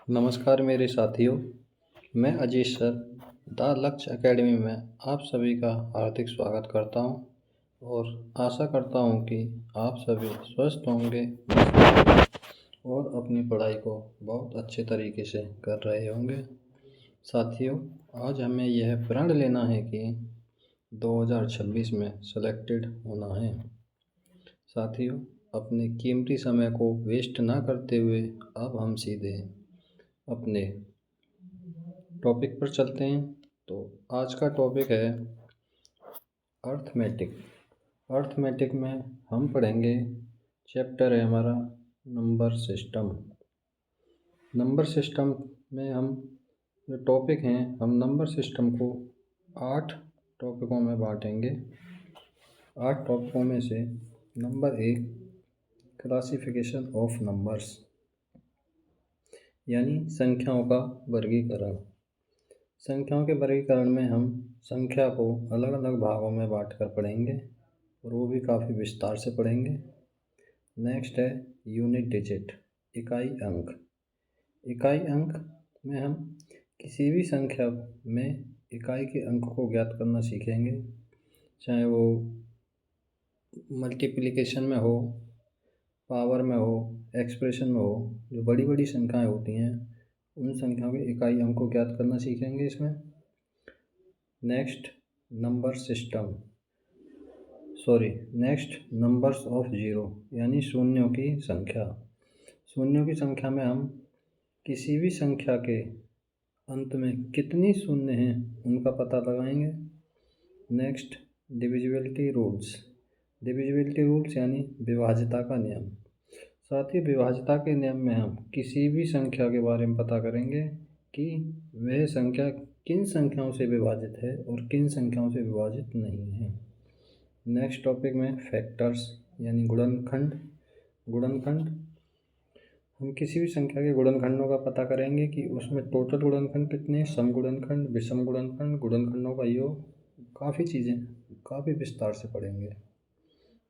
नमस्कार मेरे साथियों, मैं अजीत सर द लक्ष्य एकेडमी में आप सभी का हार्दिक स्वागत करता हूं और आशा करता हूं कि आप सभी स्वस्थ होंगे, मस्त होंगे और अपनी पढ़ाई को बहुत अच्छे तरीके से कर रहे होंगे। साथियों, आज हमें यह प्रण लेना है कि 2026 में सेलेक्टेड होना है। साथियों, अपने कीमती समय को वेस्ट ना करते हुए अब हम सीधे अपने टॉपिक पर चलते हैं। तो आज का टॉपिक है अर्थमेटिक। अर्थमेटिक में हम पढ़ेंगे, चैप्टर है हमारा नंबर सिस्टम। नंबर सिस्टम में हम जो टॉपिक हैं, हम नंबर सिस्टम को 8 टॉपिकों में बांटेंगे। 8 टॉपिकों में से नंबर 1 क्लासिफिकेशन ऑफ नंबर्स, यानी संख्याओं का वर्गीकरण। संख्याओं के वर्गीकरण में हम संख्या को अलग अलग भागों में बांटकर पढ़ेंगे और वो भी काफ़ी विस्तार से पढ़ेंगे। नेक्स्ट है यूनिट डिजिट, इकाई अंक। इकाई अंक में हम किसी भी संख्या में इकाई के अंक को ज्ञात करना सीखेंगे, चाहे वो मल्टीप्लिकेशन में हो, पावर में हो, एक्सप्रेशन में हो। जो बड़ी बड़ी संख्याएं होती हैं उन संख्याओं के इकाई अंक को ज्ञात करना सीखेंगे इसमें। नेक्स्ट नंबर्स ऑफ जीरो, यानी शून्यों की संख्या। शून्यों की संख्या में हम किसी भी संख्या के अंत में कितनी शून्य हैं उनका पता लगाएंगे। नेक्स्ट डिविजिबिलिटी रूल्स यानी विभाज्यता का नियम। साथ ही विभाज्यता के नियम में हम किसी भी संख्या के बारे में पता करेंगे कि वह संख्या किन संख्याओं से विभाजित है और किन संख्याओं से विभाजित नहीं है। नेक्स्ट टॉपिक में फैक्टर्स यानी गुणनखंड। हम किसी भी संख्या के गुणनखंडों का पता करेंगे कि उसमें टोटल गुणनखंड कितने, सम गुणनखंड, विषम गुणनखंड, गुणनखंडों का योग, काफ़ी चीज़ें काफ़ी विस्तार से पढ़ेंगे।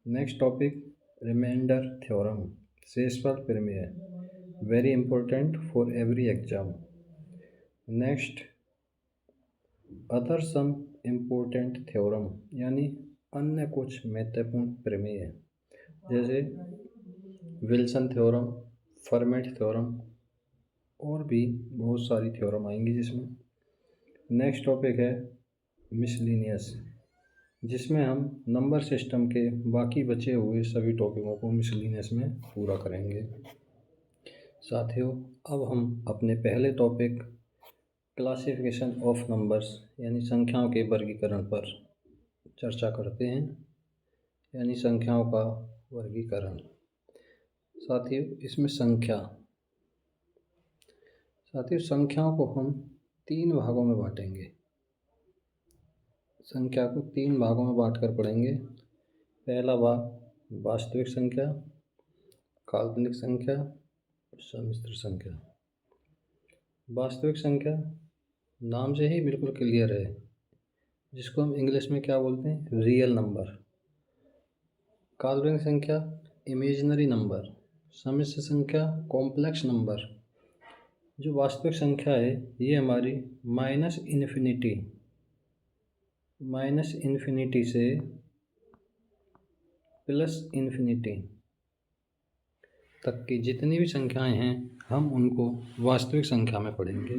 नेक्स्ट टॉपिक रिमाइंडर थ्योरम, शेषफल प्रमेय, very important for every exam. Next other some important theorem, यानी अन्य कुछ महत्वपूर्ण प्रमेय, जैसे विल्सन थ्योरम, फर्मेट थ्योरम और भी बहुत सारी थ्योरम आएंगी जिसमें। नेक्स्ट टॉपिक है मिसलिनियस, जिसमें हम नंबर सिस्टम के बाकी बचे हुए सभी टॉपिकों को मिसलिनियस में पूरा करेंगे। साथियों, अब हम अपने पहले टॉपिक क्लासिफिकेशन ऑफ नंबर्स यानी संख्याओं के वर्गीकरण पर चर्चा करते हैं, यानी संख्याओं का वर्गीकरण। साथियों, इसमें संख्याओं को हम 3 भागों में बांटेंगे। संख्या को 3 भागों में बांटकर पढ़ेंगे। पहला भाग वास्तविक संख्या, काल्पनिक संख्या, सम्मिश्र संख्या। वास्तविक संख्या नाम से ही बिल्कुल क्लियर है, जिसको हम इंग्लिश में क्या बोलते हैं, रियल नंबर। काल्पनिक संख्या इमेजिनरी नंबर, सम्मिश्र संख्या कॉम्प्लेक्स नंबर। जो वास्तविक संख्या है ये हमारी माइनस इन्फिनिटी से प्लस इन्फिनिटी तक की जितनी भी संख्याएं हैं हम उनको वास्तविक संख्या में पढ़ेंगे।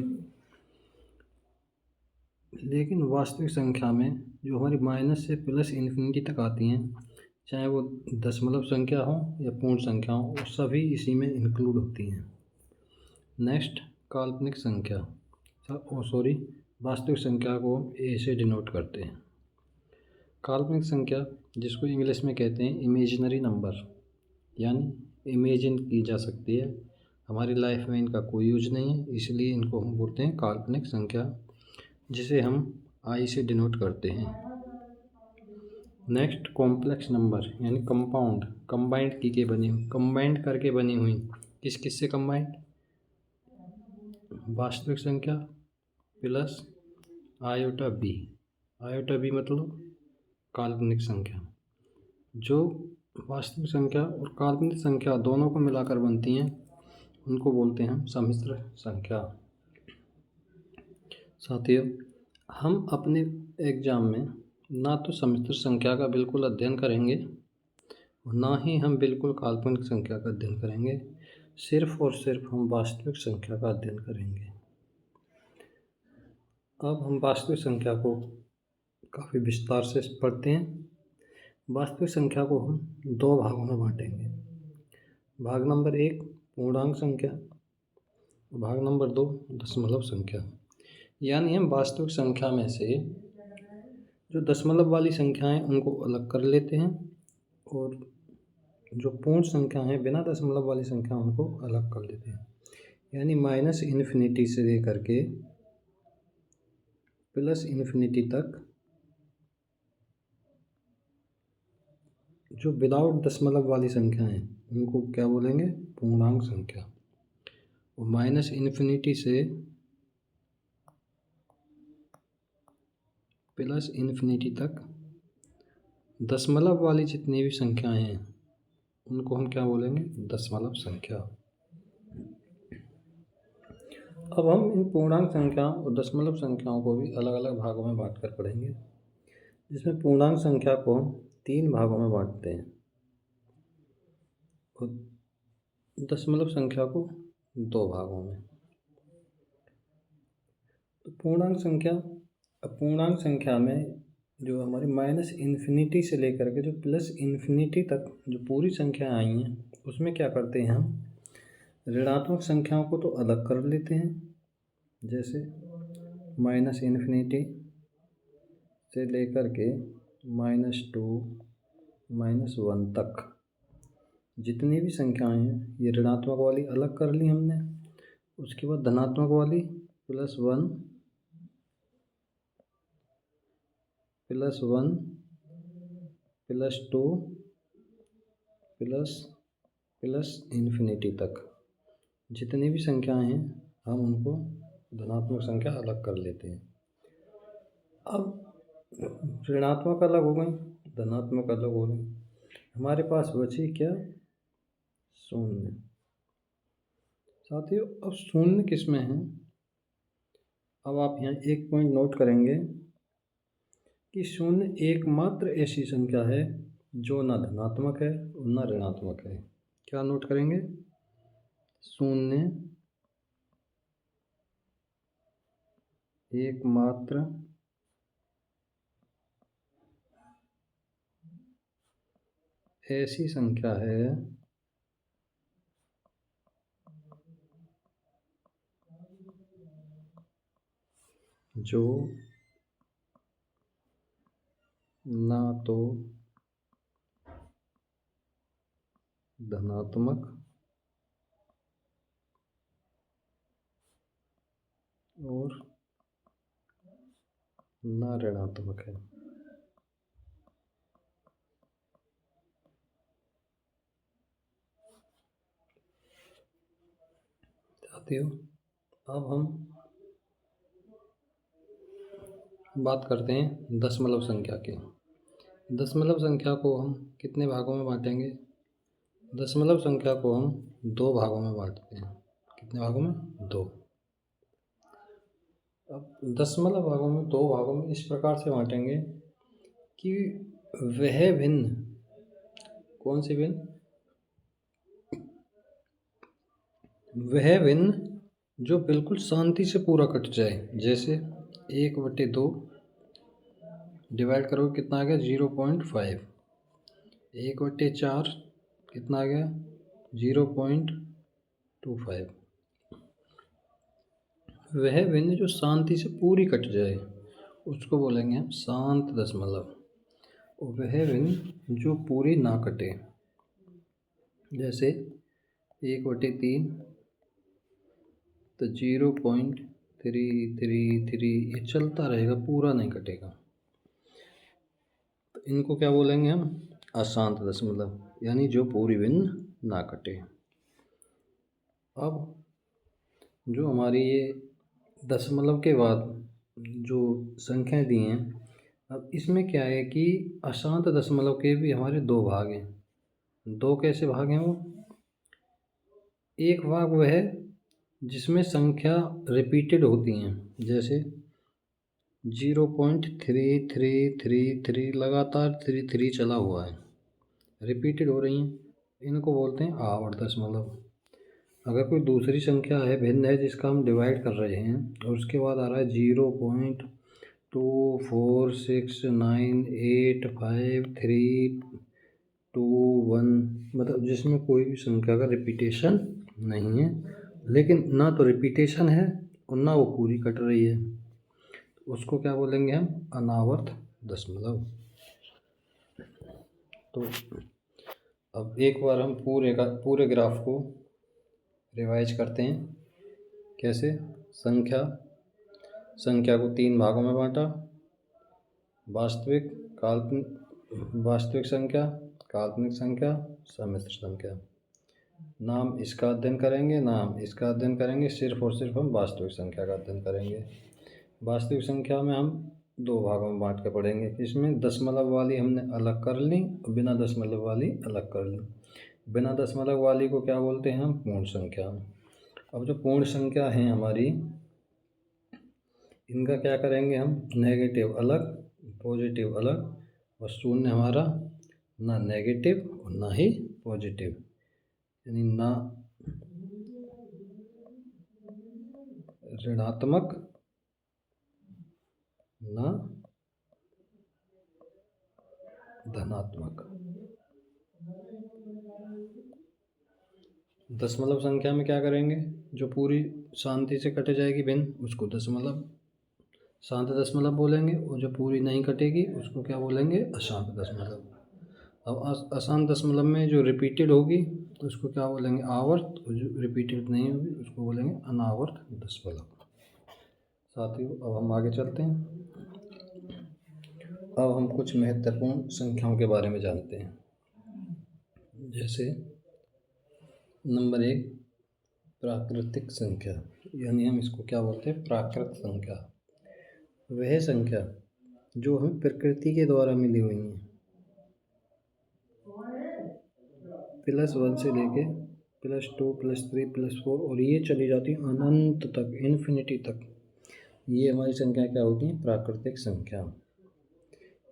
लेकिन वास्तविक संख्या में जो हमारी माइनस से प्लस इन्फिनिटी तक आती हैं, चाहे वो दशमलव संख्या हो या पूर्ण संख्या हो, वो सभी इसी में इंक्लूड होती हैं। नेक्स्ट काल्पनिक संख्या, वास्तविक संख्या को ए से डिनोट करते हैं। काल्पनिक संख्या जिसको इंग्लिश में कहते हैं इमेजिनरी नंबर, यानी इमेजिन की जा सकती है, हमारी लाइफ में इनका कोई यूज नहीं है, इसलिए इनको हम बोलते हैं काल्पनिक संख्या, जिसे हम आई से डिनोट करते हैं। नेक्स्ट कॉम्प्लेक्स नंबर यानी कंबाइंड करके बनी हुई। किस से कंबाइंड, वास्तविक संख्या प्लस आयोटा बी मतलब काल्पनिक संख्या। जो वास्तविक संख्या और काल्पनिक संख्या दोनों को मिलाकर बनती हैं उनको बोलते हैं हम सम्मिश्र संख्या। साथियों, हम अपने एग्ज़ाम में ना तो सम्मिश्र संख्या का बिल्कुल अध्ययन करेंगे और ना ही हम बिल्कुल काल्पनिक संख्या का अध्ययन करेंगे, सिर्फ और सिर्फ हम वास्तविक संख्या का अध्ययन करेंगे। अब हम वास्तविक संख्या को काफ़ी विस्तार से पढ़ते हैं। वास्तविक संख्या को हम दो भागों में बांटेंगे। भाग नंबर 1 पूर्णांक संख्या, भाग नंबर 2 दशमलव संख्या। यानी हम वास्तविक संख्या में से जो दशमलव वाली संख्याएं उनको अलग कर लेते हैं और जो पूर्ण संख्या है बिना दशमलव वाली संख्या उनको अलग कर लेते हैं। यानी -इन्फिनिटी से लेकर के +इन्फिनिटी तक जो विदाउट दशमलव वाली संख्या हैं उनको क्या बोलेंगे? पूर्णांक संख्या। और -इन्फिनिटी से +इन्फिनिटी तक दशमलव वाली जितनी भी संख्याएं हैं उनको हम क्या बोलेंगे? दशमलव संख्या। अब हम इन पूर्णांक संख्याओं और दशमलव संख्याओं को भी अलग अलग भागों में बांट कर पढ़ेंगे, जिसमें पूर्णांक संख्या को हम 3 भागों में बांटते हैं और दशमलव संख्या को 2 भागों में। तो पूर्णांक संख्या में जो हमारी -इन्फिनिटी से लेकर के जो +इन्फिनिटी तक जो पूरी संख्या आई हैं उसमें क्या करते हैं हम? ऋणात्मक संख्याओं को तो अलग कर लेते हैं, जैसे -इन्फिनिटी से लेकर के -2 -1 तक जितनी भी संख्याएं हैं ये ऋणात्मक वाली अलग कर ली हमने। उसके बाद धनात्मक वाली +1 +1 +2 +इन्फिनिटी तक जितनी भी संख्याएं हैं हम उनको धनात्मक संख्या अलग कर लेते हैं। अब ऋणात्मक अलग हो गई, धनात्मक अलग हो गई, हमारे पास बची क्या? शून्य। साथियों, अब शून्य किस में है? अब आप यहाँ एक पॉइंट नोट करेंगे कि शून्य एकमात्र ऐसी संख्या है जो ना धनात्मक है और ना ऋणात्मक है। क्या नोट करेंगे? शून्य एकमात्र ऐसी संख्या है जो ना तो धनात्मक और ना ऋणात्मक है। साथियों, अब हम बात करते हैं दशमलव संख्या की। दशमलव संख्या को हम कितने भागों में बांटेंगे? दशमलव संख्या को हम 2 भागों में बांटते हैं। कितने भागों में? 2। अब दशमलव भागों में 2 भागों में इस प्रकार से बांटेंगे कि वह भिन्न, कौन सी भिन्न? वह भिन्न जो बिल्कुल शांति से पूरा कट जाए। जैसे 1/2 डिवाइड करो कितना आ गया? 0.5। 1/4 कितना आ गया? 0.25। वह भिन्न जो शांति से पूरी कट जाए उसको बोलेंगे हम शांत दशमलव। और वह भिन्न जो पूरी ना कटे, जैसे 1/3 तो 0.333 ये चलता रहेगा, पूरा नहीं कटेगा। तो इनको क्या बोलेंगे हम? अशांत दशमलव, यानी जो पूरी भिन्न ना कटे। अब जो हमारी ये दशमलव के बाद जो संख्याएं दी हैं, अब इसमें क्या है कि अशांत दशमलव के भी हमारे 2 भाग हैं। 2 कैसे भाग हैं वो? एक भाग वह है जिसमें संख्या रिपीटेड होती हैं, जैसे 0.3333 लगातार 33 चला हुआ है, रिपीटेड हो रही हैं, इनको बोलते हैं आवर्त दशमलव। अगर कोई दूसरी संख्या है, भिन्न है, जिसका हम डिवाइड कर रहे हैं और उसके बाद आ रहा है 0.246985321, मतलब जिसमें कोई भी संख्या का रिपीटेशन नहीं है, लेकिन ना तो रिपीटेशन है और ना वो पूरी कट रही है, उसको क्या बोलेंगे हम? अनावर्त दशमलव। तो अब एक बार हम पूरे ग्राफ को रिवाइज करते हैं। कैसे? संख्या को 3 भागों में बांटा, वास्तविक संख्या, काल्पनिक संख्या, सम्मिश्र संख्या। नाम इसका अध्ययन करेंगे, सिर्फ और सिर्फ हम वास्तविक संख्या का अध्ययन करेंगे। वास्तविक संख्या में हम 2 भागों में बांट के पढ़ेंगे। इसमें दशमलव वाली हमने अलग कर ली और बिना दशमलव वाली अलग कर ली। बिना दशमलव वाली को क्या बोलते हैं हम? पूर्ण संख्या। अब जो पूर्ण संख्या हैं हमारी, इनका क्या करेंगे हम? नेगेटिव अलग, पॉजिटिव अलग, और शून्य हमारा ना नेगेटिव और ना ही पॉजिटिव, यानी ना ऋणात्मक ना धनात्मक। दशमलव संख्या में क्या करेंगे? जो पूरी शांति से कट जाएगी भिन्न, उसको शांत दशमलव बोलेंगे, और जो पूरी नहीं कटेगी उसको क्या बोलेंगे? अशांत दशमलव। अब अशांत दशमलव में जो रिपीटेड होगी उसको क्या बोलेंगे? आवर्त, और जो रिपीटेड नहीं होगी उसको बोलेंगे अनावर्त दशमलव। साथियों, अब हम आगे चलते हैं। अब हम कुछ महत्वपूर्ण संख्याओं के बारे में जानते हैं। जैसे नंबर 1, प्राकृतिक संख्या, यानी हम इसको क्या बोलते हैं? प्राकृत संख्या। वह संख्या जो हमें प्रकृति के द्वारा मिली हुई हैं, +1 से लेके +2 +3 +4, और ये चली जाती है अनंत तक, इन्फिनिटी तक। ये हमारी संख्या क्या होती है? प्राकृतिक संख्या।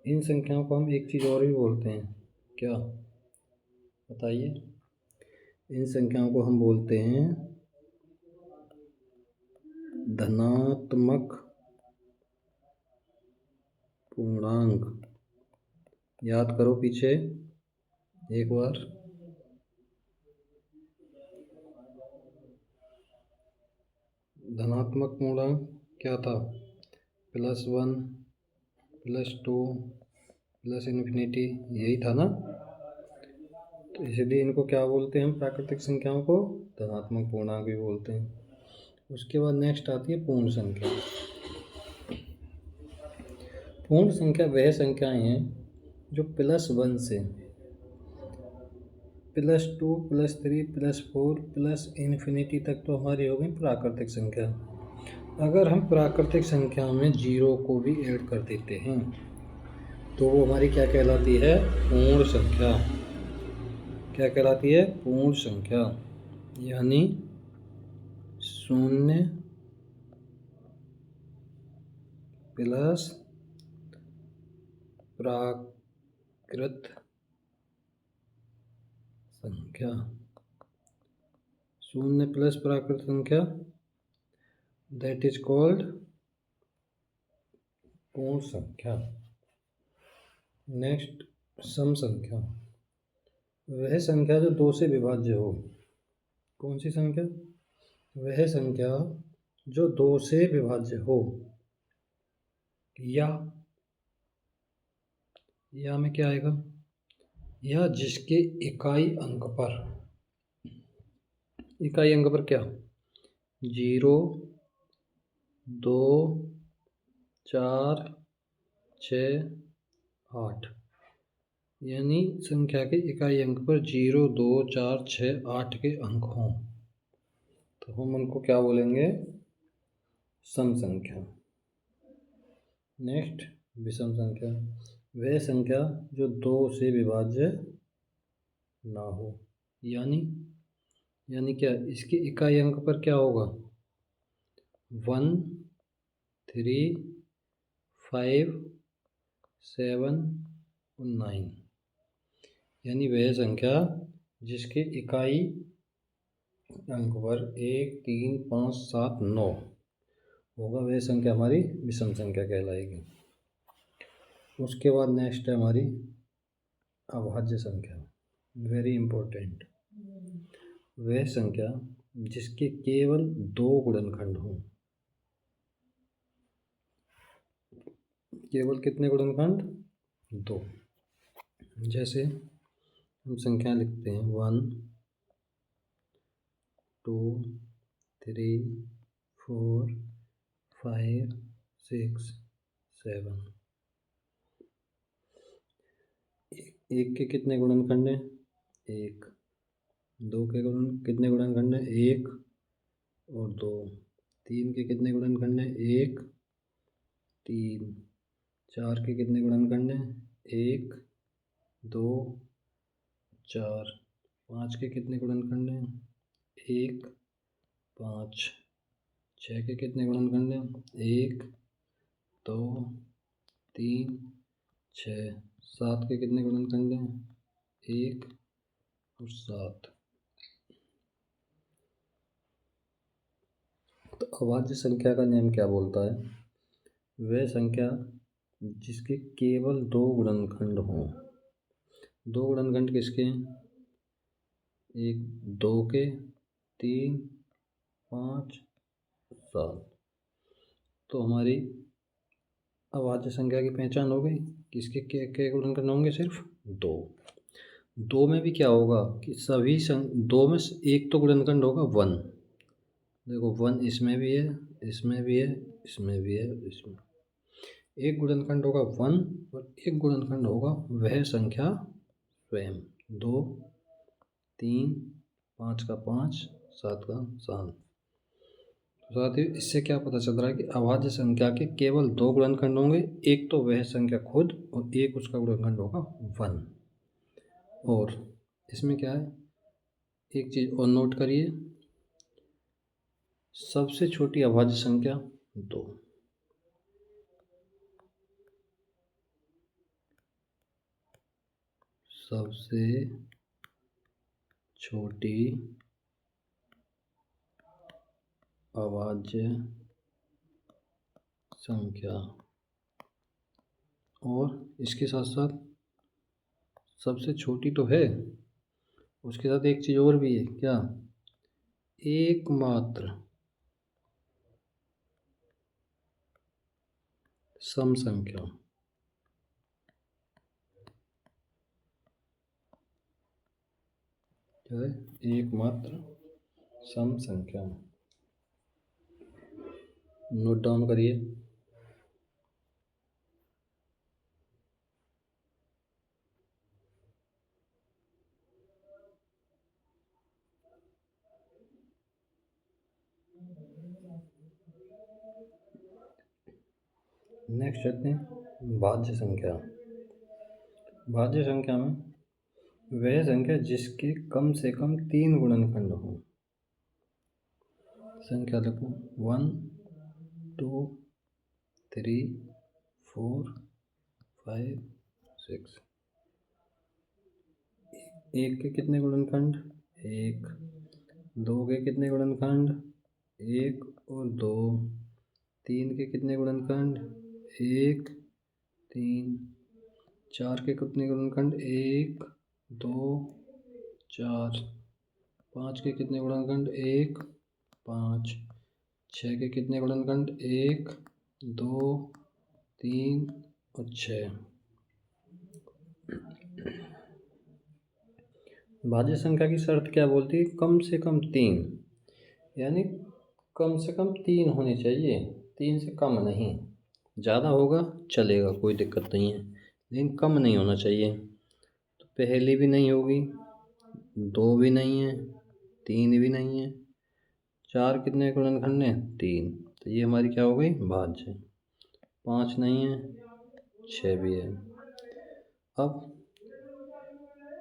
इन संख्याओं को हम एक चीज़ और भी बोलते हैं, क्या बताइए? इन संख्याओं को हम बोलते हैं धनात्मक पूर्णांक। याद करो पीछे एक बार। धनात्मक पूर्णांक क्या था? +1 +2 +इन्फिनिटी, यही था ना? तो इसलिए इनको क्या बोलते हैं हम? प्राकृतिक संख्याओं को धनात्मक पूर्णांक भी बोलते हैं। उसके बाद नेक्स्ट आती है पूर्ण संख्या। पूर्ण संख्या वह संख्याएं हैं जो +1 से +2 +3 +4 +इन्फिनिटी तक तो हमारी हो गई प्राकृतिक संख्या। अगर हम प्राकृतिक संख्या में 0 को भी ऐड कर देते हैं तो वो हमारी क्या कहलाती है? पूर्ण संख्या। क्या कहलाती है? पूर्ण संख्या। यानी 0 प्लस प्राकृत संख्या, 0 प्लस प्राकृत संख्या, दैट इज कॉल्ड पूर्ण संख्या। नेक्स्ट, सम संख्या। वह संख्या जो 2 से विभाज्य हो। कौन सी संख्या? वह संख्या जो 2 से विभाज्य हो, या में क्या आएगा? या जिसके इकाई अंक पर क्या? 0 2 4 6 8, यानी संख्या के इकाई अंक पर 0 2 4 6 8 के अंक हों तो हम उनको क्या बोलेंगे? सम संख्या। नेक्स्ट, विषम संख्या। वह संख्या जो 2 से विभाज्य ना हो, यानी यानी क्या, इसकी इकाई अंक पर क्या होगा, 1, 3, 5, 7 और 9। यानी वह संख्या जिसके इकाई अंक पर 1, 3, 5, 7, 9 होगा, वह संख्या हमारी विषम संख्या कहलाएगी। उसके बाद नेक्स्ट है हमारी अभाज्य संख्या, वेरी इंपॉर्टेंट। वह संख्या जिसके केवल 2 गुणनखंड हों। केवल कितने गुणनखंड, 2। जैसे हम संख्या लिखते हैं 1, 2, 3, 4, 5, 6, 7। एक के कितने गुणनखंड हैं, 1। 2 के कितने गुणनखंड हैं, 1 और 2। 3 के कितने गुणनखंड हैं, 1, 3। 4 के कितने गुणनखंड हैं, 1, 2, 4। 5 के कितने गुणनखंड हैं, 1, 5। 6 के कितने गुणनखंड हैं, 1, 2, 3, 6। 7 के कितने गुणनखंड हैं, 1 और 7। तो अभाज्य संख्या का नियम क्या बोलता है, वह संख्या जिसके केवल 2 गुणनखंड हों। 2 गुणनखंड किसके हैं, 1, 2 के, 3, 5, 7। तो हमारी अभाज्य संख्या की पहचान हो गई। किसके के गुणनखंड होंगे, सिर्फ 2। 2 में भी क्या होगा कि सभी 2 में एक तो गुणनखंड होगा 1। देखो 1 इसमें भी है, इसमें भी है, इसमें भी है, इसमें। एक गुणनखंड होगा 1 और एक गुणनखंड होगा वह संख्या स्वयं। 2, 3, 5 का 5, 7 का 7। साथ ही इससे क्या पता चल रहा है कि अभाज्य संख्या के केवल 2 गुणनखंड होंगे, एक तो वह संख्या खुद और एक उसका गुणनखंड होगा 1। और इसमें क्या है, एक चीज़ और नोट करिए, सबसे छोटी अभाज्य संख्या 2। सबसे छोटी अभाज्य संख्या, और इसके साथ साथ सबसे छोटी तो है, उसके साथ एक चीज़ और भी है, क्या, एकमात्र सम संख्या। क्या है, एकमात्र सम संख्या। नोट डाउन करिए। नेक्स्ट चलते हैं भाज्य संख्या। भाज्य संख्या में वह संख्या जिसके कम से कम 3 गुणनखंड हों। संख्या लिखो 1, 2, 3, 4, 5, 6। एक के कितने गुणनखंड, 1। 2 के कितने गुणनखंड, 1 और 2। 3 के कितने गुणनखंड, 1, 3। 4 के कितने गुणनखंड, 1, 2, 4। 5 के कितने गुणनखंड, 1, 5। 6 के कितने गुणनखंड, 1, 2, 3 और 6। भाज्य संख्या की शर्त क्या बोलती है, कम से कम 3। यानी कम से कम 3 होने चाहिए, 3 से कम नहीं। ज़्यादा होगा चलेगा, कोई दिक्कत नहीं है, लेकिन कम नहीं होना चाहिए। तो पहली भी नहीं होगी, 2 भी नहीं है, 3 भी नहीं है। 4 कितने गुणनखंड हैं, 3। तो ये हमारी क्या हो गई, भाज्य। 5 नहीं है, 6 भी है। अब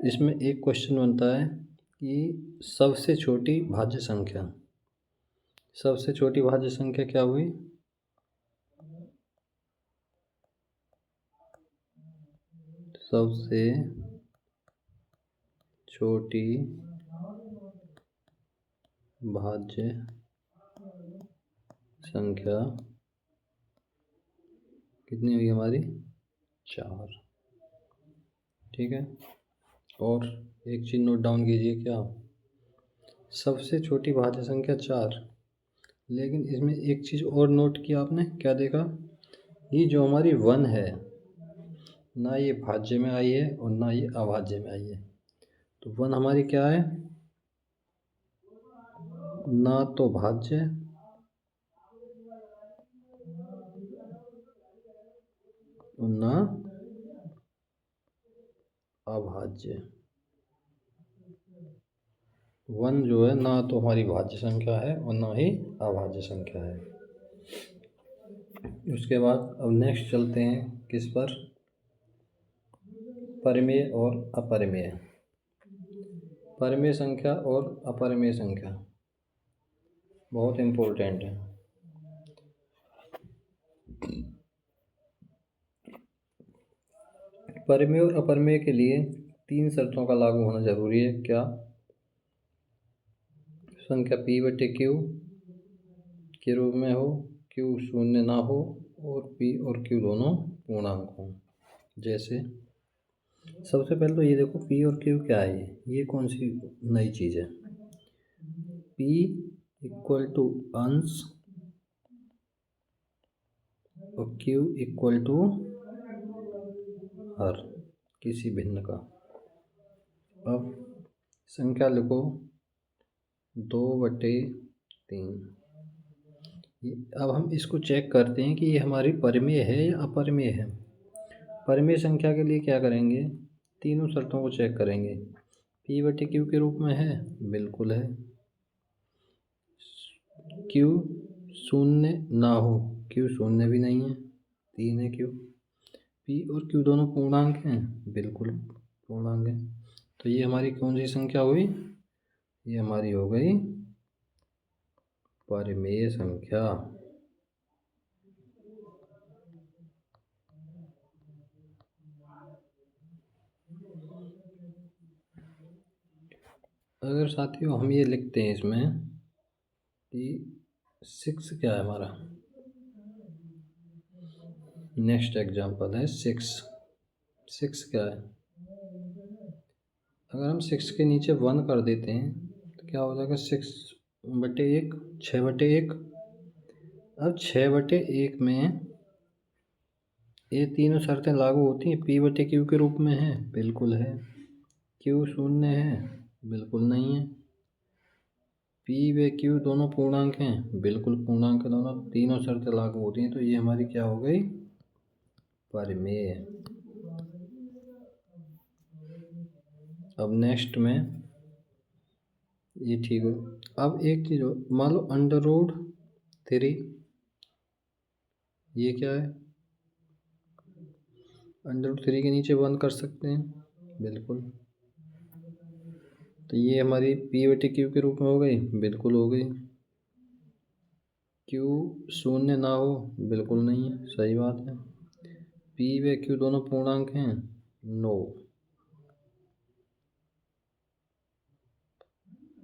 इसमें एक क्वेश्चन बनता है कि सबसे छोटी भाज्य संख्या, सबसे छोटी भाज्य संख्या क्या हुई? सबसे छोटी भाज्य संख्या कितनी हुई हमारी? 4। ठीक है। और एक चीज़ नोट डाउन कीजिए, क्या? सबसे छोटी भाज्य संख्या 4, लेकिन इसमें एक चीज़ और नोट किया आपने, क्या देखा? ये जो हमारी 1 है, ना ये भाज्य में आई है और ना ये अभाज्य में आई है। तो 1 हमारी क्या है? ना तो भाज्य और ना अभाज्य। 1 जो है ना तो हमारी भाज्य संख्या है और ना ही अभाज्य संख्या है। उसके बाद अब नेक्स्ट चलते हैं किस पर? परिमेय और अपरिमेय। परिमेय संख्या और अपरिमेय संख्या बहुत इम्पोर्टेंट है। परिमेय और अपरिमेय के लिए 3 शर्तों का लागू होना जरूरी है। क्या? संख्या p/q के रूप में हो, q शून्य ना हो और p और q दोनों पूर्णांक हों। जैसे सबसे पहले तो ये देखो p और q क्या है, ये कौन सी नई चीज़ है? p = अंश और q = हर किसी भिन्न का। अब संख्या लिखो 2/3। अब हम इसको चेक करते हैं कि ये हमारी परिमेय है या अपरिमेय है। परिमेय संख्या के लिए क्या करेंगे? तीनों शर्तों को चेक करेंगे। p/q के रूप में है, बिल्कुल है। q शून्य ना हो, q शून्य भी नहीं है, 3 है q। p और q दोनों पूर्णांक हैं, बिल्कुल पूर्णांक है। तो ये हमारी कौन सी संख्या हुई? ये हमारी हो गई परिमेय संख्या। अगर साथियों हम ये लिखते हैं इसमें कि 6 क्या है हमारा, नेक्स्ट एग्जांपल है 6 क्या है? अगर हम 6 के नीचे 1 कर देते हैं तो क्या हो जाएगा? 6/1 6/1। अब 6/1 में ये तीनों शर्तें लागू होती हैं। p/q के रूप में है, बिल्कुल है। q शून्य है, बिल्कुल नहीं है। p व q दोनों पूर्णांक हैं, बिल्कुल पूर्णांक है दोनों। तीनों शर्तें लागू होती हैं, तो ये हमारी क्या हो गई? परिमेय। अब नेक्स्ट में ये ठीक हो। अब एक चीज़ हो, मान लो √3, ये क्या है? √3 के नीचे 1 कर सकते हैं, बिल्कुल। तो ये हमारी p/q के रूप में हो गई, बिल्कुल हो गई। q शून्य ना हो, बिल्कुल नहीं है, सही बात है। p व q दोनों पूर्णांक हैं, नो।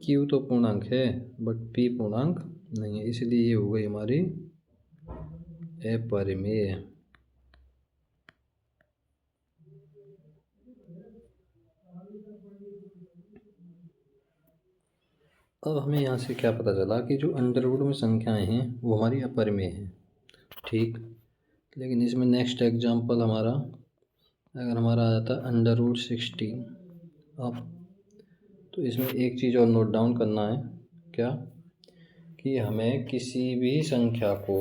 q तो पूर्णांक है बट p पूर्णांक नहीं है, इसलिए ये हो गई हमारी अपरिमेय। अब हमें यहाँ से क्या पता चला कि जो अंडरवुड में संख्याएं हैं वो हमारी अपरिमेय हैं, ठीक। लेकिन इसमें नेक्स्ट एग्जांपल हमारा, अगर हमारा आ जाता √16, अब तो इसमें एक चीज़ और नोट डाउन करना है, क्या? कि हमें किसी भी संख्या को,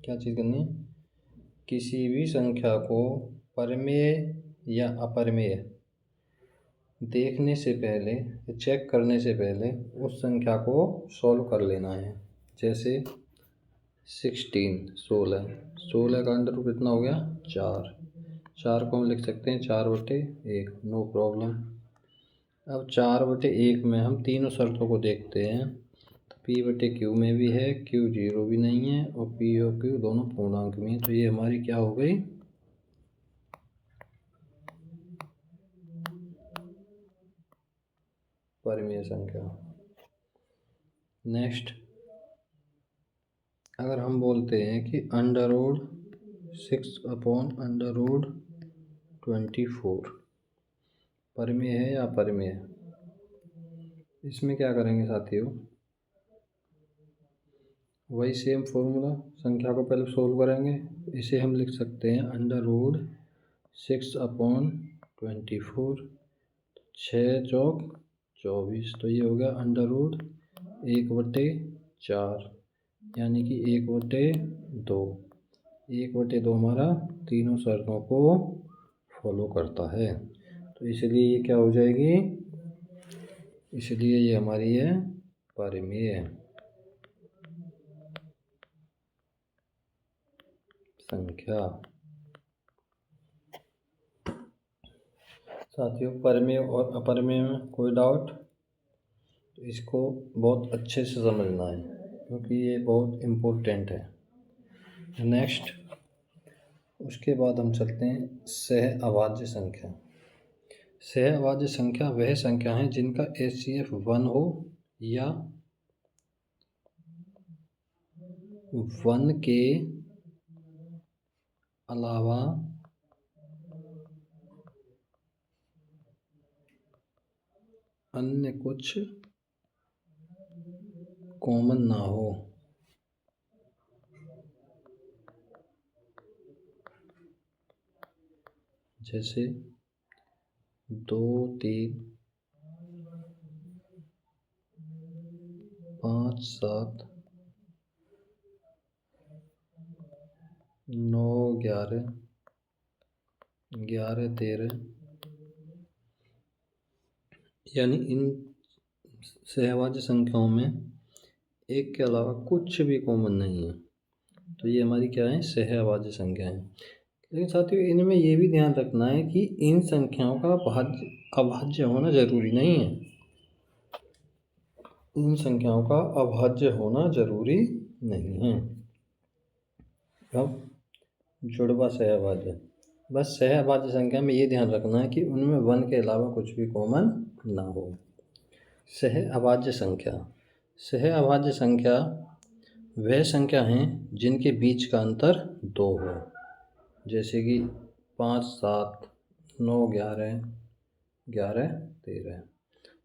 क्या चीज़ करनी है? किसी भी संख्या को परिमेय या अपरिमेय देखने से पहले, चेक करने से पहले उस संख्या को सॉल्व कर लेना है। जैसे 16 का अंडर कितना हो गया? 4 को हम लिख सकते हैं 4/1, नो प्रॉब्लम। अब 4/1 में हम तीनों शर्तों को देखते हैं। तो P/Q में भी है, Q 0 भी नहीं है और P और Q दोनों पूर्णांक में है। तो ये हमारी क्या हो गई, परिमेय संख्या। नेक्स्ट, अगर हम बोलते हैं कि √6/√24 परिमेय है या अपरिमेय है, इसमें क्या करेंगे साथियों, वही सेम फॉर्मूला, संख्या को पहले सोल्व करेंगे। इसे हम लिख सकते हैं √6/24, 6 चौक 24। तो ये हो गया √1/4, यानी कि 1/2। 1/2 हमारा तीनों शर्तों को फॉलो करता है। तो इसलिए ये क्या हो जाएगी, इसलिए ये हमारी है परिमेय संख्या। साथियों, परिमेय और अपरिमेय में कोई डाउट, तो इसको बहुत अच्छे से समझना है क्योंकि ये बहुत इम्पोर्टेंट है। नेक्स्ट, उसके बाद हम चलते हैं सह अभाज्य संख्या। सह अभाज्य संख्या वह संख्या है जिनका HCF 1 हो या 1 के अलावा अन्य कुछ कॉमन ना हो। जैसे 2, 3, 5, 7, 9, 11, 11, 13, यानी इन सहभाज्य संख्याओं में एक के अलावा कुछ भी कॉमन नहीं है। तो ये हमारी क्या है, सहभाज्य संख्या है। लेकिन साथियों, इनमें ये भी ध्यान रखना है कि इन संख्याओं का अभाज्य होना जरूरी नहीं है। इन संख्याओं का अभाज्य होना जरूरी नहीं है। अब जुड़वा सहभाज्य, बस सहभाज्य संख्या में ये ध्यान रखना है कि उनमें 1 के अलावा कुछ भी कॉमन ना हो। सह अभाज्य संख्या, सह अभाज्य संख्या वह संख्या हैं जिनके बीच का अंतर 2 हो। जैसे कि 5, 7, 9, 11, 11, 13,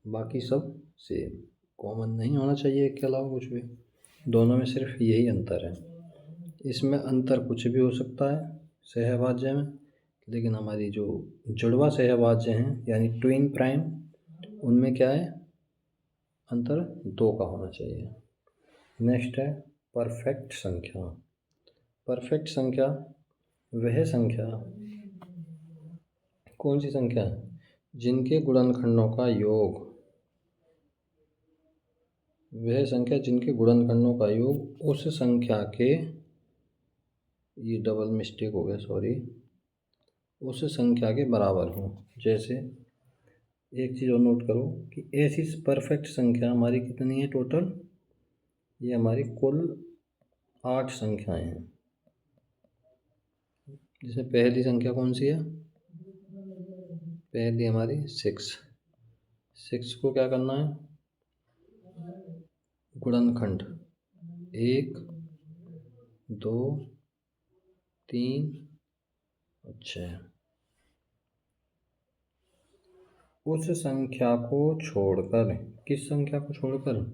बाकी सब सेम, कॉमन नहीं होना चाहिए एक के अलावा कुछ भी। दोनों में सिर्फ यही अंतर है। इसमें अंतर कुछ भी हो सकता है सहभाज्य में, लेकिन हमारी जो जुड़वा सहभाज्य हैं यानी ट्विन प्राइम, उनमें क्या है, अंतर 2 का होना चाहिए। नेक्स्ट है परफेक्ट संख्या। परफेक्ट संख्या वह संख्या, कौन सी संख्या है, जिनके गुणनखंडों का योग, वह संख्या जिनके गुणनखंडों का योग उस संख्या के, ये डबल मिस्टेक हो गया सॉरी, उस संख्या के बराबर हो। जैसे एक चीज़ और नोट करो कि ऐसी परफेक्ट संख्या हमारी कितनी है टोटल, ये हमारी कुल 8 संख्याएं हैं। जिसमें पहली संख्या कौन सी है, पहली हमारी 6। 6 को क्या करना है, गुणनखंड 1, 2, 3 और 6। उस संख्या को छोड़कर, किस संख्या को छोड़कर,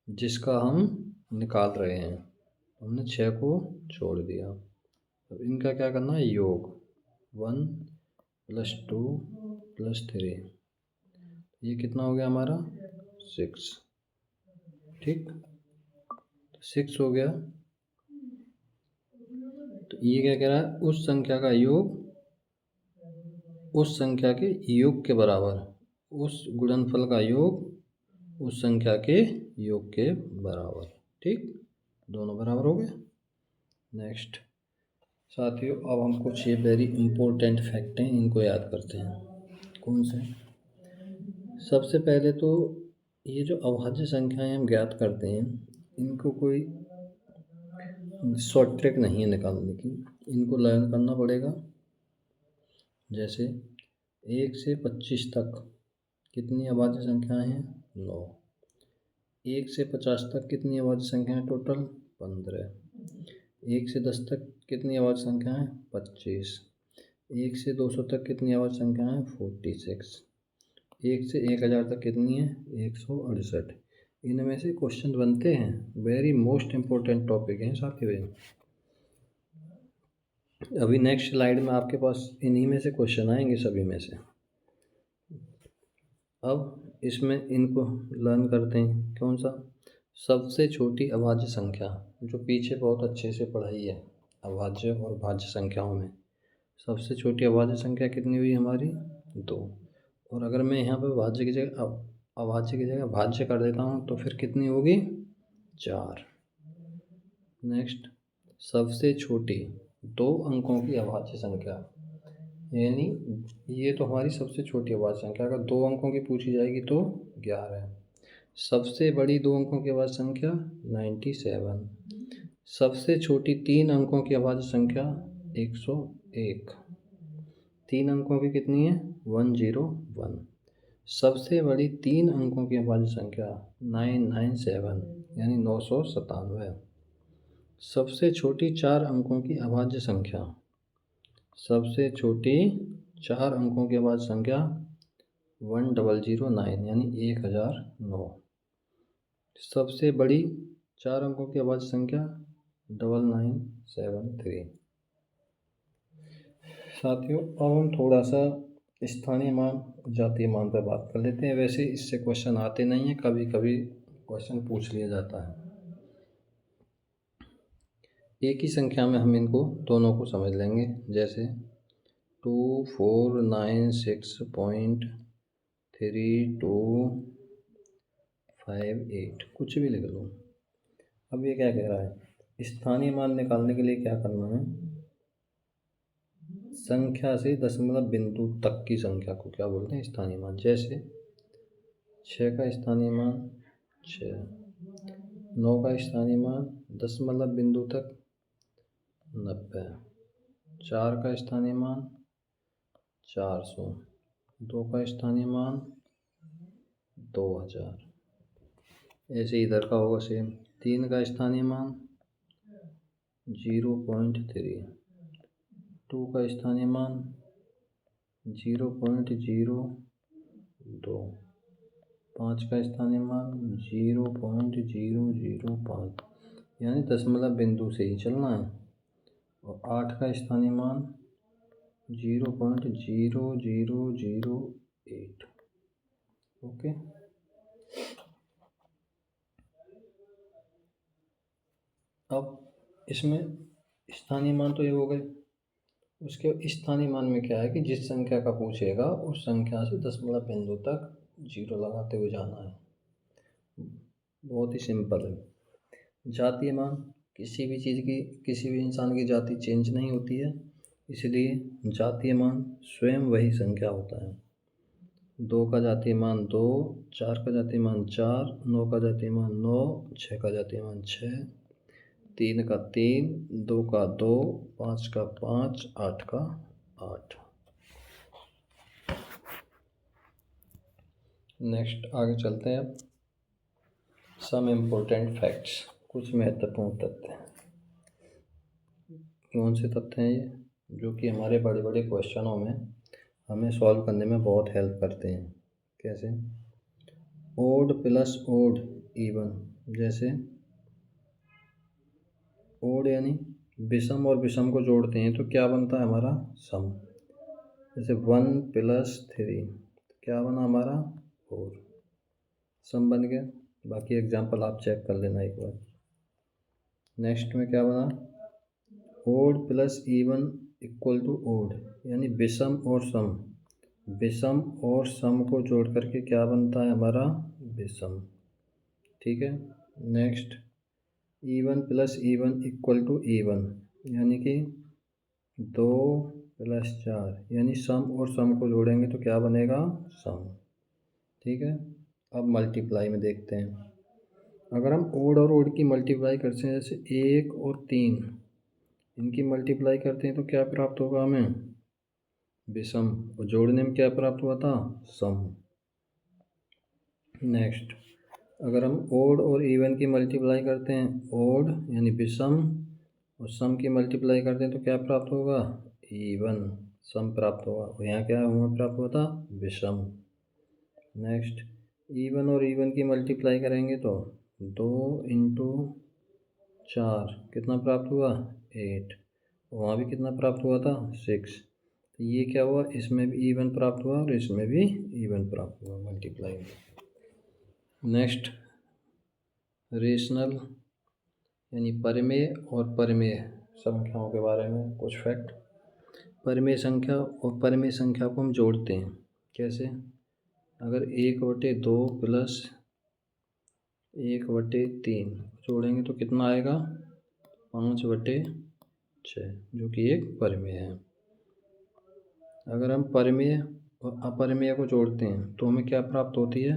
जिसका हम निकाल रहे हैं, हमने 6 को छोड़ दिया। अब इनका क्या करना है, योग 1 + 2 + 3, ये कितना हो गया हमारा 6। ठीक, तो 6 हो गया। तो ये क्या कह रहा है, उस संख्या का योग उस संख्या के योग के बराबर, उस गुणनफल का योग उस संख्या के योग के बराबर। ठीक, दोनों बराबर हो गए। नेक्स्ट साथियों, अब हम कुछ ये वेरी इंपॉर्टेंट फैक्ट हैं, इनको याद करते हैं। कौन से, सबसे पहले तो ये जो अभाज्य संख्याएं हम ज्ञात करते हैं, इनको कोई शॉर्ट ट्रिक नहीं है निकालने की, इनको लर्न करना पड़ेगा। जैसे 1 से 25 तक कितनी अभाज्य संख्याएं हैं? 9। 1 से 50 तक कितनी अभाज्य संख्याएं टोटल? 15। 1 से 10 तक कितनी अभाज्य संख्याएं? 25। 1 से 200 तक कितनी अभाज्य संख्याएं? 46। 1 से 1000 तक कितनी है? 168। इनमें से क्वेश्चन बनते हैं, वेरी मोस्ट इम्पोर्टेंट टॉपिक हैं साथी भाई। अभी नेक्स्ट स्लाइड में आपके पास इन्हीं में से क्वेश्चन आएंगे, सभी में से। अब इसमें इनको लर्न करते हैं। कौन सा? सबसे छोटी अभाज्य संख्या, जो पीछे बहुत अच्छे से पढ़ाई है अभाज्य और भाज्य संख्याओं में। सबसे छोटी अभाज्य संख्या कितनी हुई हमारी? 2। और अगर मैं यहाँ पर भाज्य की जगह अभाज्य की जगह भाज्य कर देता हूँ तो फिर कितनी होगी? 4। नेक्स्ट, सबसे छोटी 2 अंकों की अभाज्य संख्या, यानी ये तो हमारी सबसे छोटी अभाज्य संख्या, अगर 2 अंकों की पूछी जाएगी तो 11 है। सबसे बड़ी 2 अंकों की अभाज्य संख्या 97। सबसे छोटी 3 अंकों की अभाज्य संख्या 101। 3 अंकों की कितनी है? 101। सबसे बड़ी 3 अंकों की अभाज्य संख्या 997, यानी 997। सबसे छोटी 4 अंकों की अभाज्य संख्या, सबसे छोटी 4 अंकों की अभाज्य संख्या 1009, यानी 1009। सबसे बड़ी 4 अंकों की अभाज्य संख्या 9973। साथियों, अब हम थोड़ा सा स्थानीय मान, जातीय मान पर बात कर लेते हैं। वैसे इससे क्वेश्चन आते नहीं हैं, कभी कभी क्वेश्चन पूछ लिया जाता है। एक ही संख्या में हम इनको दोनों को समझ लेंगे। जैसे 2496.3258, कुछ भी लिख लो। अब ये क्या कह रहा है? स्थानीय मान निकालने के लिए क्या करना है? संख्या से दशमलव बिंदु तक की संख्या को क्या बोलते हैं? स्थानीय मान। जैसे 6 का स्थानीय मान 6, 9 का स्थानीय मान दशमलव बिंदु तक 90, 4 का स्थानीय मान 400, 2 का स्थानीय मान 2000। ऐसे इधर का होगा सेम। 3 का स्थानीय मान 0.3, 2 का स्थानीय मान 0.02, 5 का स्थानीय मान 0.005, यानी दशमलव बिंदु से ही चलना है। और 8 का स्थानीय मान 0.0008। ओके। अब इसमें स्थानीय मान तो ये हो गए। उसके स्थानीय मान में क्या है कि जिस संख्या का पूछेगा उस संख्या से दशमलव बिंदु तक 0 लगाते हुए जाना है। बहुत ही सिंपल है। जातीय मान, किसी भी चीज़ की, किसी भी इंसान की जाति चेंज नहीं होती है, इसलिए जातीय मान स्वयं वही संख्या होता है। 2 का जातीय मान 2, 4 का जातीय मान 4, 9 का जातीय मान 9, 6 का जातीय मान 6, 3 का 3, 2 का 2, 5 का 5, 8 का 8। नेक्स्ट आगे चलते हैं। अब सम इम्पोर्टेंट फैक्ट्स, कुछ महत्वपूर्ण तथ्य। कौन से तथ्य हैं ये? जो कि हमारे बड़े बड़े क्वेश्चनों में हमें सॉल्व करने में बहुत हेल्प करते हैं। कैसे? Odd plus odd even. जैसे ओड यानी विषम और विषम को जोड़ते हैं तो क्या बनता है हमारा? सम। जैसे 1 + 3 क्या बना हमारा? 4। सम बन गया। बाकी एग्जाम्पल आप चेक कर लेना एक बार। नेक्स्ट में क्या बना? Odd plus even equal to odd, यानी विषम और सम। विषम और सम को जोड़ करके क्या बनता है हमारा? विषम। ठीक है। Next, even plus even equal to even, यानी कि 2 + 4, यानी सम और सम को जोड़ेंगे तो क्या बनेगा? सम। ठीक है। अब मल्टीप्लाई में देखते हैं। अगर हम ओड और ओड की मल्टीप्लाई करते हैं, जैसे 1 और 3, इनकी मल्टीप्लाई करते हैं तो क्या प्राप्त होगा हमें? विषम। और जोड़ने में क्या प्राप्त हुआ था? सम। नेक्स्ट, अगर हम ओड और इवन की मल्टीप्लाई करते हैं, ओड यानी विषम, और सम की मल्टीप्लाई करते हैं तो क्या प्राप्त होगा? इवन, सम प्राप्त होगा। और यहाँ क्या हमें प्राप्त हुआ था? विषम। नेक्स्ट, इवन और इवन की मल्टीप्लाई करेंगे तो 2 इंटू 4 कितना प्राप्त हुआ? 8। वहाँ भी कितना प्राप्त हुआ था? 6। तो ये क्या हुआ? इसमें भी इवन प्राप्त हुआ और इसमें भी इवन प्राप्त हुआ मल्टीप्लाई में। नेक्स्ट, रेशनल यानी परिमेय और परिमेय संख्याओं के बारे में कुछ फैक्ट। परिमेय संख्या और परिमेय संख्या को हम जोड़ते हैं। कैसे? अगर 1/2 प्लस 1/3 जोड़ेंगे तो कितना आएगा? 5/6, जो कि एक परिमेय है। अगर हम परिमेय और अपरिमेय को जोड़ते हैं तो हमें क्या प्राप्त होती है?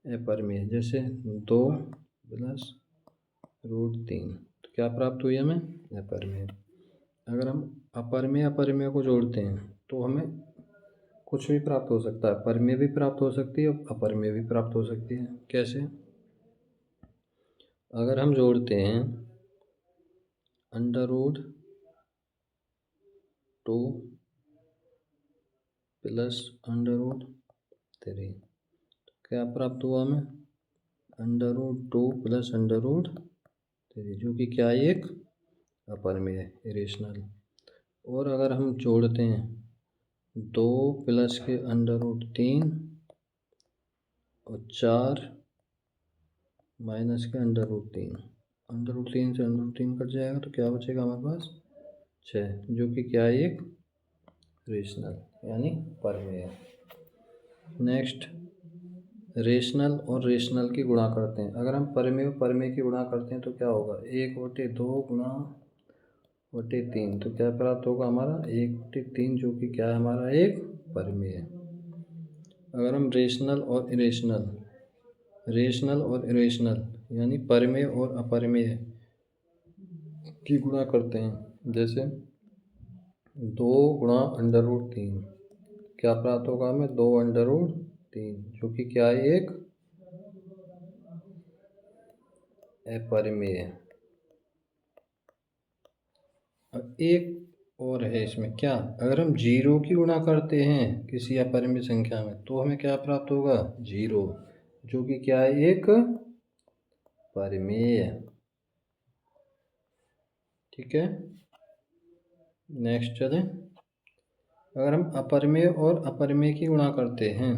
अपरिमेय। जैसे 2 प्लस √3, तो क्या प्राप्त हुई हमें? अपरिमेय। अगर हम अपरिमेय को जोड़ते हैं तो हमें कुछ भी प्राप्त हो सकता है। परिमेय भी प्राप्त हो सकती है और अपरिमेय भी प्राप्त हो सकती है। कैसे? अगर हम जोड़ते हैं √2 प्लस √3, क्या प्राप्त हुआ हमें? √2 प्लस √3, जो कि क्या है? एक अपरिमेय, इरेशनल। और अगर हम जोड़ते हैं 2 प्लस के √3 और 4 माइनस के √3, √3 से √3 कट जाएगा तो क्या बचेगा हमारे पास? 6, जो कि क्या है? एक रेशनल यानी परिमेय। नेक्स्ट, रेशनल और रेशनल की गुणा करते हैं। अगर हम परिमेय और परिमेय की गुणा करते हैं तो क्या होगा? 1/2 गुणा 3, तो क्या प्राप्त होगा हमारा? 1/3, जो कि क्या है हमारा? एक परिमेय। अगर हम रेशनल और इरेशनल यानी परिमेय और अपरिमेय की गुणा करते हैं, जैसे 2 गुणा √3, क्या प्राप्त होगा हमें? 2/3, जो कि क्या है? एक अपरिमेय। अब एक और है इसमें, क्या? अगर हम 0 की गुणा करते हैं किसी अपरिमेय संख्या में तो हमें क्या प्राप्त होगा? 0, जो कि क्या है? एक परिमेय। ठीक है। नेक्स्ट चलें। अगर हम अपरिमेय और अपरिमेय की गुणा करते हैं,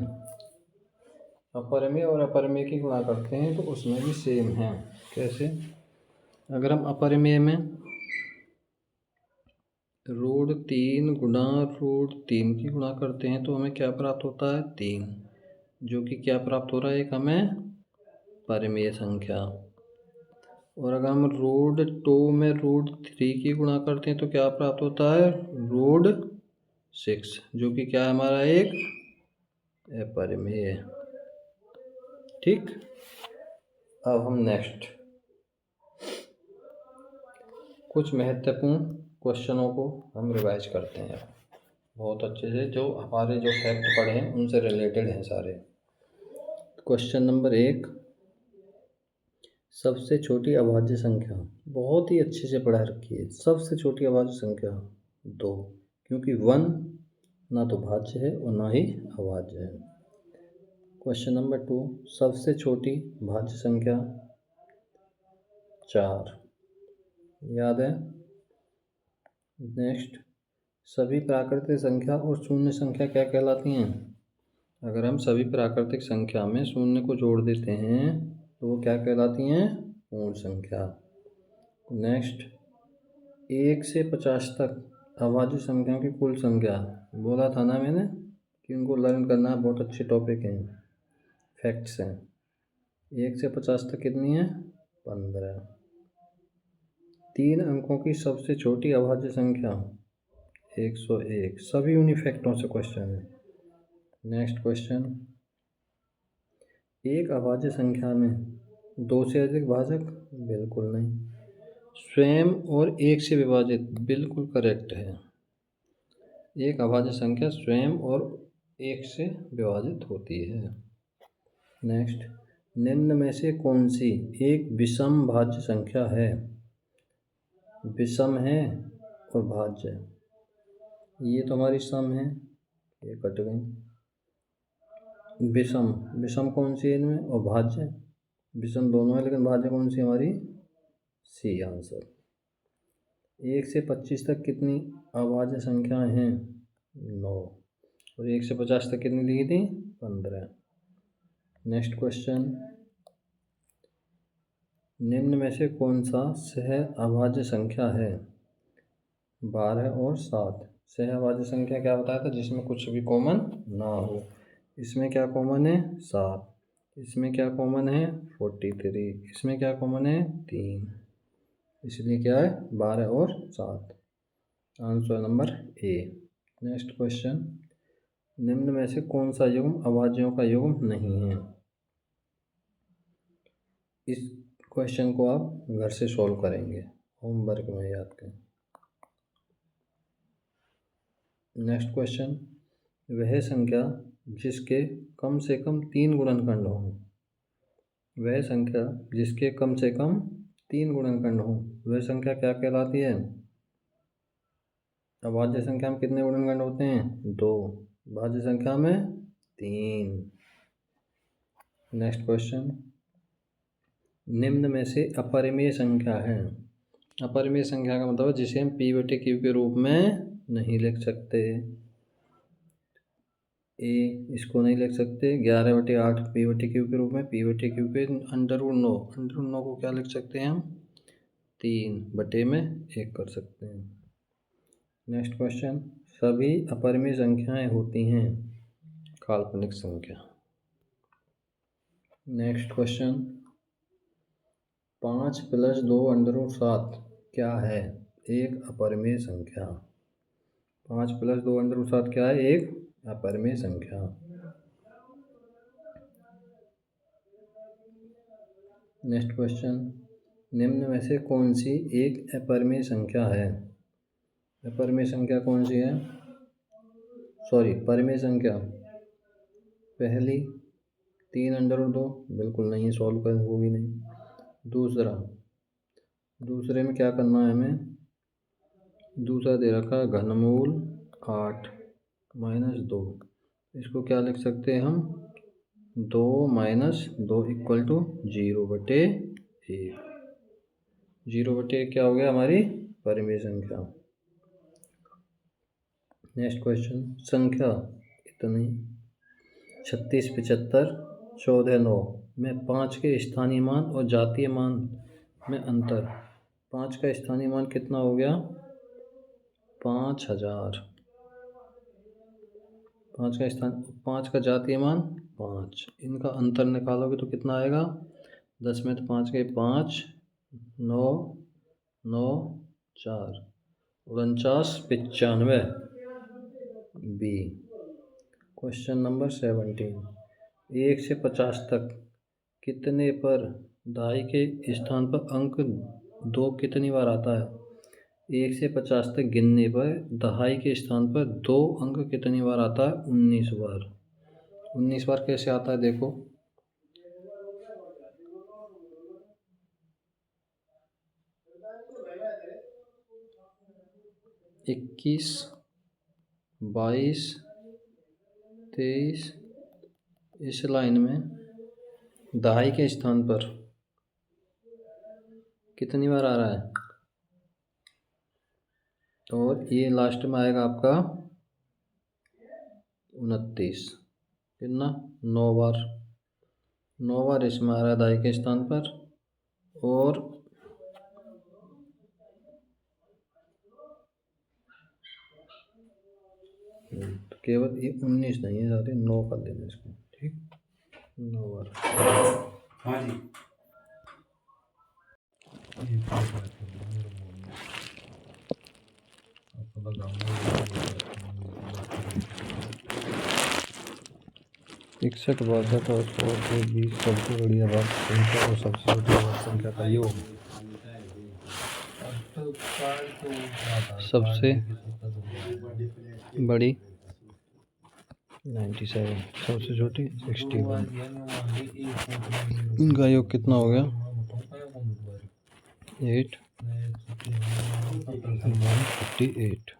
अपरिमेय और अपरिमेय की गुणा करते हैं तो उसमें भी सेम है। कैसे? अगर हम अपरिमेय में √3 गुणा √3 की गुणा करते हैं तो हमें क्या प्राप्त होता है? 3, जो कि क्या प्राप्त हो रहा है? एक हमें परिमेय संख्या। और अगर हम √2 में √3 की गुणा करते हैं तो क्या प्राप्त होता है? √6, जो कि क्या है हमारा? एक अपरिमेय। ठीक। अब हम नेक्स्ट कुछ महत्वपूर्ण क्वेश्चनों को हम रिवाइज करते हैं बहुत अच्छे से, जो हमारे जो फैक्ट पढ़े हैं उनसे रिलेटेड हैं सारे। क्वेश्चन नंबर 1, सबसे छोटी अभाज्य संख्या। बहुत ही अच्छे से पढ़ा रखी है। सबसे छोटी अभाज्य संख्या 2, क्योंकि 1 ना तो भाज्य है और ना ही अभाज्य है। क्वेश्चन नंबर 2, सबसे छोटी भाज्य संख्या 4, याद है। नेक्स्ट, सभी प्राकृतिक संख्या और शून्य संख्या क्या कहलाती हैं? अगर हम सभी प्राकृतिक संख्या में शून्य को जोड़ देते हैं तो वो क्या कहलाती हैं? पूर्ण संख्या। नेक्स्ट, 1 से 50 तक अभाज्य संख्याओं की कुल संख्या। बोला था ना मैंने कि उनको लर्न करना बहुत अच्छे टॉपिक हैं, फैक्ट्स हैं। 1 से 50 तक कितनी है? 15। 3 अंकों की सबसे छोटी अभाज्य संख्या 101। सभी उन्हीं फैक्टों से क्वेश्चन है। नेक्स्ट क्वेश्चन, एक अभाज्य संख्या में दो से अधिक भाजक, बिल्कुल नहीं। स्वयं और एक से विभाजित, बिल्कुल करेक्ट है। एक अभाज्य संख्या स्वयं और एक से विभाजित होती है। नेक्स्ट, निम्न में से कौन सी एक विषम भाज्य संख्या है? विषम है और भाज्य है। ये तो हमारी सम है, ये कट गई। विषम, विषम कौन सी है इनमें, और भाज्य? विषम दोनों है, लेकिन भाज्य कौन सी हमारी? C answer. 1 से 25 तक कितनी अभाज्य संख्याएं हैं? 9। और 1 से 50 तक कितनी दी थी? 15। नेक्स्ट क्वेश्चन, निम्न में से कौन सा सह अभाज्य संख्या है? 12 और 7। सह अभाज्य संख्या क्या बताया था? जिसमें कुछ भी कॉमन ना हो। इसमें क्या कॉमन है? 7। इसमें क्या कॉमन है? 43। इसमें क्या कॉमन है? 3। इसलिए क्या है? 12 और 7। Answer number A. Next question, निम्न में से कौन सा युग्म अभाज्यों का युग्म नहीं है? इस क्वेश्चन को आप घर से सॉल्व करेंगे, होमवर्क में याद करें। नेक्स्ट क्वेश्चन, वह संख्या जिसके कम से कम 3 गुणनखंड हों। वह संख्या जिसके कम से कम 3 गुणनखंड हों, वह संख्या क्या कहलाती है? अभाज्य संख्या में कितने गुणनखंड होते हैं? 2। भाज्य संख्या में 3। नेक्स्ट क्वेश्चन, निम्न में से अपरिमेय संख्या है। अपरिमेय संख्या का मतलब जिसे हम p/q के रूप में नहीं लिख सकते। ए इसको नहीं लिख सकते। 11/8 p/q के रूप में, p/q के √9। √9 को क्या लिख सकते हैं हम? 3/1 कर सकते हैं। नेक्स्ट क्वेश्चन, सभी अपरिमेय संख्याएं होती हैं काल्पनिक संख्या। नेक्स्ट क्वेश्चन, 5 + 2 √7 क्या है? एक अपरिमेय संख्या। 5 + 2 √7 क्या है? एक अपरिमेय संख्या। नेक्स्ट क्वेश्चन, निम्न में से कौन सी एक अपरिमेय संख्या है? अपरिमेय संख्या कौन सी है? परिमेय संख्या। पहली 3/2, बिल्कुल नहीं, सॉल्व कर होगी नहीं। दूसरे में क्या करना है हमें? दूसरा दे रखा है घनमूल 8 - 2। इसको क्या लिख सकते हैं हम? 2 - 2 = 0/1। 0/1 क्या हो गया? हमारी परिमेय संख्या। नेक्स्ट क्वेश्चन, संख्या इतनी 36, 75, 14, 9 में 5 के स्थानीय मान और जातीय मान में अंतर। 5 का स्थानीय मान कितना हो गया? 5000। 5 का जातीय मान 5। इनका अंतर निकालोगे तो कितना आएगा? 10 में तो 5 के 5, 9, 9, 4, 49, 95 बी। क्वेश्चन नंबर 17, 1 से 50 तक कितने पर दहाई के स्थान पर अंक 2 कितनी बार आता है? 1 से 50 तक गिनने पर दहाई के स्थान पर 2 अंक कितनी बार आता है? 19 बार। 19 बार कैसे आता है देखो। 21, 22, 23, इस लाइन में दहाई के स्थान पर कितनी बार आ रहा है? और ये लास्ट में आएगा आपका 29। कितना? 9 बार। 9 बार इसमें आ रहा है दहाई के स्थान पर, और केवल ये 19 नहीं है, सारे 9 कर देना इसको। ठीक, 9 बार। हाँ जी। 61 62 और 100 के बीच सबसे बड़ी आबाद संख्या और सबसे छोटी आबाद संख्या का योग। सबसे बड़ी 97, सबसे छोटी 61। इनका योग कितना हो गया? 8 158।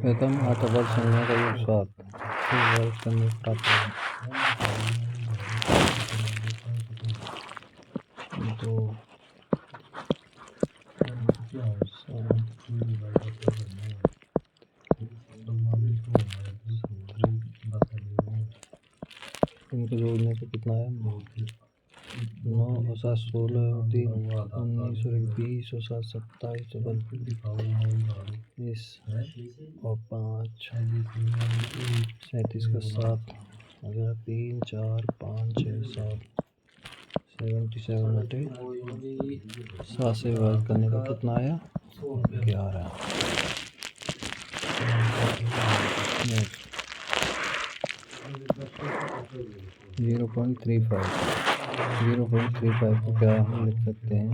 प्रथम 8 आबाद संख्या का योग 7 वर्ग करने पर आता है। 2 इनको जोड़ने से कितना है? 9 और 7 16 और 3 19 और 20 और 7 27 और 32 और 5 37 का 7 अगर 3 4 5 6 7 77 बटे 7 से वर्ग करने का कितना आया? 11। 0.35 को क्या हम लिख सकते हैं?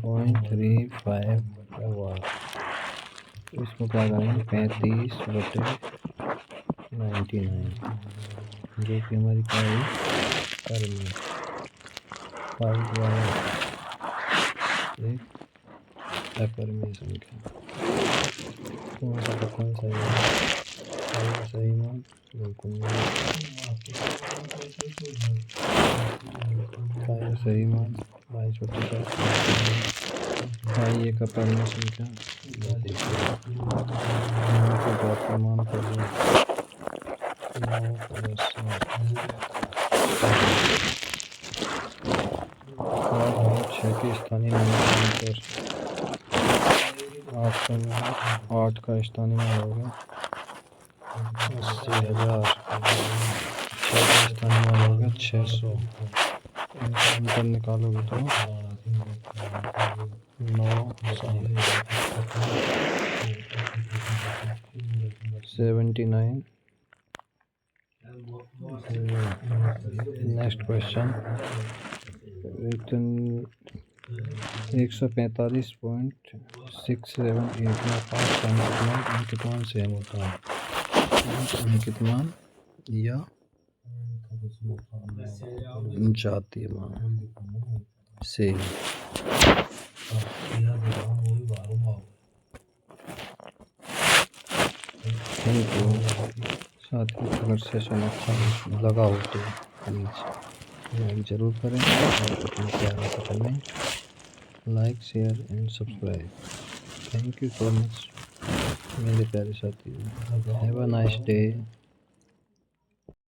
0.35 का वर्ग। इसको क्या करेंगे? 35 बटे 99 जो कि हमारी क्या है? परिमेय। 5 एक अपरिमेय संख्या। कौन सा है? सही मान बिल्कुल सही मान 22 बटे 7 एक अपरिमेय संख्या। मान कर 9 + 6 के स्थानीय मान 8 का स्थानीय मान हो गया 80,000। 6 का स्थानीय मान हो गया 600। इनका अंतर निकालोगे तो 9 79। नेक्स्ट क्वेश्चन 145.678 में 5 का अंकित मान सेम होता है। अंकित मान या जातीय मान सेम। Thank you. साथ ही अगर सेशन अच्छा लगा हो तो प्लीज़ लाइक ज़रूर करें और अपने प्यार को करें like share and subscribe. Thank you so much मेरे प्यारे साथी। Have a nice day.